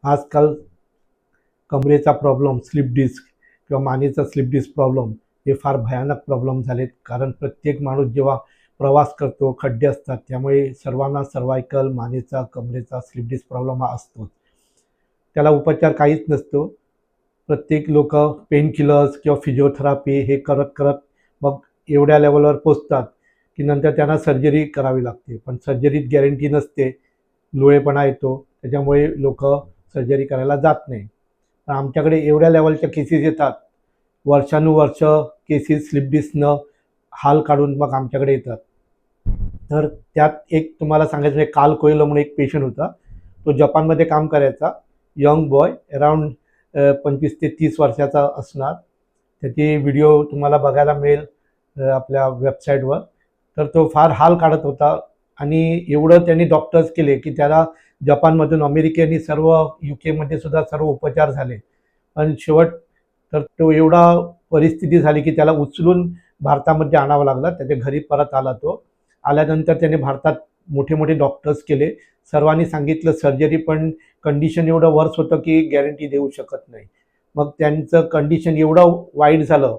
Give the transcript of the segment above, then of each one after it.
आजकाल कमरेचा problem, slip disk किंवा मानेचा स्लिप डिस्क प्रॉब्लेम हे फार भयानक प्रॉब्लेम झालेत. कारण प्रत्येक माणूस जेव्हा प्रवास करतो, खड्डे असतात, त्यामुळे सर्वांना सर्वायकल, मानेचा, कमरेचा स्लिप डिस्क प्रॉब्लेम हा असतोच. त्याला उपचार काहीच नसतो. प्रत्येक लोक पेन किलर्स किंवा फिजिओथेरपी हे करत करत मग एवढ्या लेवलवर पोचतात की नंतर त्यांना सर्जरी करावी लागते. पण सर्जरीत गॅरंटी नसते, लोळेपणा येतो, त्याच्यामुळे लोक सर्जरी करायला जात नाही. पण आमच्याकडे एवढ्या लेवलच्या केसेस येतात, वर्षानुवर्ष केसेस स्लिप डिस्कनं हाल काढून मग आमच्याकडे येतात. तर त्यात एक तुम्हाला सांगायचं म्हणजे काल कोयलो म्हणून एक पेशंट होता. तो जपानमध्ये काम करायचा, यंग बॉय, अराउंड 25 ते 30 वर्षाचा असणार. त्याची व्हिडिओ तुम्हाला बघायला मिळेल आपल्या वेबसाईटवर. तर तो फार हाल काढत होता आणि एवढं त्यांनी डॉक्टर्स केले की त्याला जपानमधून अमेरिकेने सर्व UK सुद्धा सर्व उपचार झाले. पण शेवट तर तो एवढा परिस्थिती झाली की त्याला उचलून भारतामध्ये आणावं लागलं. त्याच्या घरी परत आला. तो आल्यानंतर त्याने भारतात मोठे मोठे डॉक्टर्स केले. सर्वांनी सांगितलं सर्जरी, पण कंडिशन एवढं वर्स होतं की गॅरंटी देऊ शकत नाही. मग त्यांचं कंडिशन एवढं वाईट झालं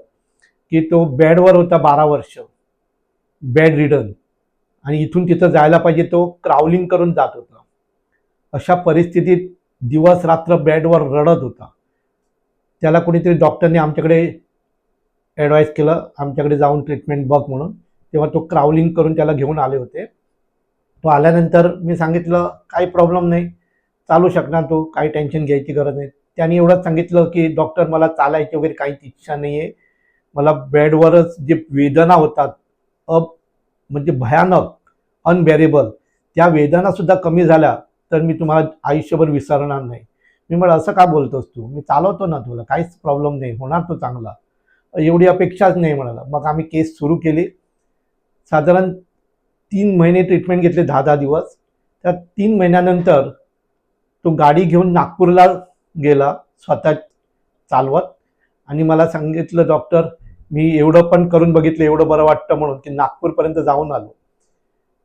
की तो बेडवर होता 12 वर्ष, बेड रिडन, आणि इथून तिथं जायला पाहिजे तो क्रावलिंग करून जात होता. अशा परिस्थितीत दिवस रात्र बेडवर रडत होता. त्याला कोणीतरी डॉक्टरने आमच्याकडे ॲडवाईस केलं, आमच्याकडे जाऊन ट्रीटमेंट बघ म्हणून. तेव्हा तो क्रावलिंग करून त्याला घेऊन आले होते. तो आल्यानंतर मी सांगितलं काही प्रॉब्लेम नाही, चालू शकणार, तो काही टेन्शन घ्यायची गरज नाही. त्यांनी एवढंच सांगितलं की डॉक्टर मला चालायची वगैरे काहीच इच्छा नाही आहे, मला बेडवरच जे वेदना होतात म्हणजे भयानक, अनबेरेबल, त्या वेदनासुद्धा कमी झाल्या तर मी तुम्हाला आयुष्यभर विसरणार नाही. मी म्हटलं असं का बोलतोस तू, मी चालवतो ना तुला, काहीच प्रॉब्लेम नाही, होणार तो चांगला, एवढी अपेक्षाच नाही म्हणाला. मग आम्ही केस सुरू केली. साधारण 3 महिने ट्रीटमेंट घेतले, 10-10 दिवस. त्या 3 महिन्यानंतर तो गाडी घेऊन नागपूरला गेला स्वतः चालवत, आणि मला सांगितलं डॉक्टर मी एवढं पण करून बघितलं, एवढं बरं वाटतं म्हणून, की नागपूरपर्यंत जाऊन आलो.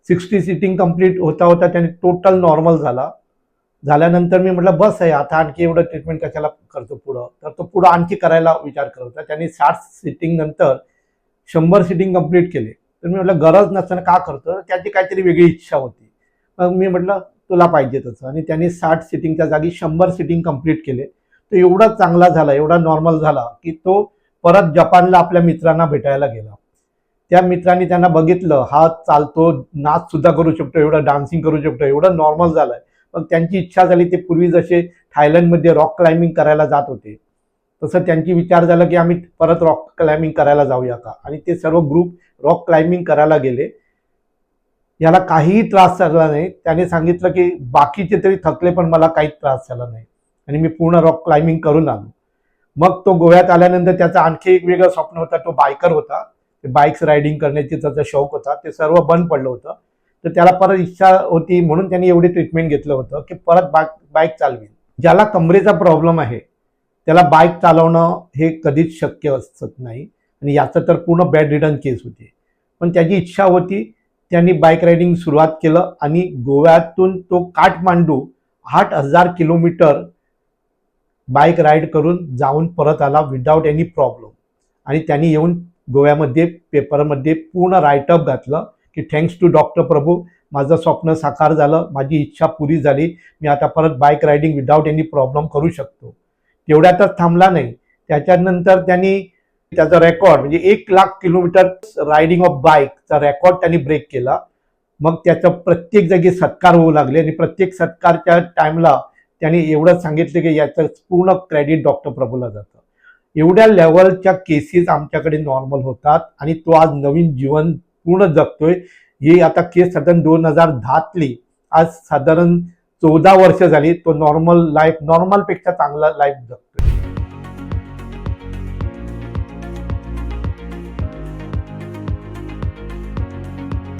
60 सिटिंग कंप्लीट होता होता त्याने टोटल नॉर्मल झाला. झाल्यानंतर मी म्हटलं बस आहे आता, आणखी एवढं ट्रीटमेंट कशाला करतो पुढं. तर तो पुढं आणखी करायला विचार करत होता. त्याने 60 सिटिंग नंतर 100 सिटिंग कंप्लीट केले. तर मी म्हटलं गरज नसताना का करतो, त्याची काहीतरी वेगळी इच्छा होती. मग मी म्हटलं तुला पाहिजे तसं, आणि त्यांनी 60 सिटिंगच्या जागी 100 सिटिंग कंप्लीट केले. तो एवढा चांगला झाला, एवढा नॉर्मल झाला की तो परत जपानला आपल्या मित्रांना भेटायला गेला. त्या मित्रांनी त्यांना बघितलं, हा चालतो, नाच सुद्धा करू शकतो, एवढं डान्सिंग करू शकतो, एवढं नॉर्मल झालंय. मग त्यांची इच्छा झाली, ते पूर्वी जसे थायलंडमध्ये रॉक क्लाइम्बिंग करायला जात होते तसं त्यांची विचार झाला की आम्ही परत रॉक क्लाइम्बिंग करायला जाऊया का, आणि ते सर्व ग्रुप रॉक क्लाइम्बिंग करायला गेले. याला काहीही त्रास झाला नाही. त्याने सांगितलं की बाकीचे तरी थकले पण मला काहीच त्रास झाला नाही, आणि मी पूर्ण रॉक क्लाइम्बिंग करून आलो. मग तो गोव्यात आल्यानंतर त्याचा आणखी एक वेगळं स्वप्न होता, तो बायकर होता. बाईक्स रायडिंग करण्याची त्याचा शौक होता, ते सर्व बंद पडलं होतं. तर त्याला परत इच्छा होती म्हणून त्यांनी एवढी ट्रीटमेंट घेतलं होतं की परत बाईक चालवी. ज्याला कमरेचा प्रॉब्लेम आहे त्याला बाईक चालवणं हे कधीच शक्य असत नाही, आणि याचं तर पूर्ण बेड रिडन केस होती. पण त्याची इच्छा होती, त्यांनी बाईक रायडिंग सुरुवात केलं, आणि गोव्यातून तो काठमांडू 8,000 किलोमीटर बाईक राईड करून जाऊन परत आला विदाऊट एनी प्रॉब्लेम. आणि त्यांनी येऊन गोव्यामध्ये पेपरमध्ये पूर्ण राईटअप घातलं की थँक्स टू डॉक्टर प्रभू, माझं स्वप्न साकार झालं, माझी इच्छा पुरी झाली, मी आता परत bike riding without any problem करू शकतो. तेवढ्यातच थांबला नाही. त्याच्यानंतर त्यांनी त्याचा रेकॉर्ड म्हणजे 1,00,000 किलोमीटर रायडिंग ऑफ बाईकचा रेकॉर्ड त्यांनी ब्रेक केला. मग त्याचा प्रत्येक जागी सत्कार होऊ लागले, आणि प्रत्येक सत्कारच्या टाइमला त्यांनी एवढंच सांगितलं की याचं पूर्ण क्रेडिट डॉक्टर प्रभूला जातं. एवढ्या लेवलच्या केसेस आमच्याकडे नॉर्मल होतात, आणि तो आज नवीन जीवन पूर्ण जगतोय. ही आता केस साधारण 2010तली, आज साधारण 14 वर्ष झाली. तो नॉर्मल पेक्षा चांगला लाईफ जगतोय.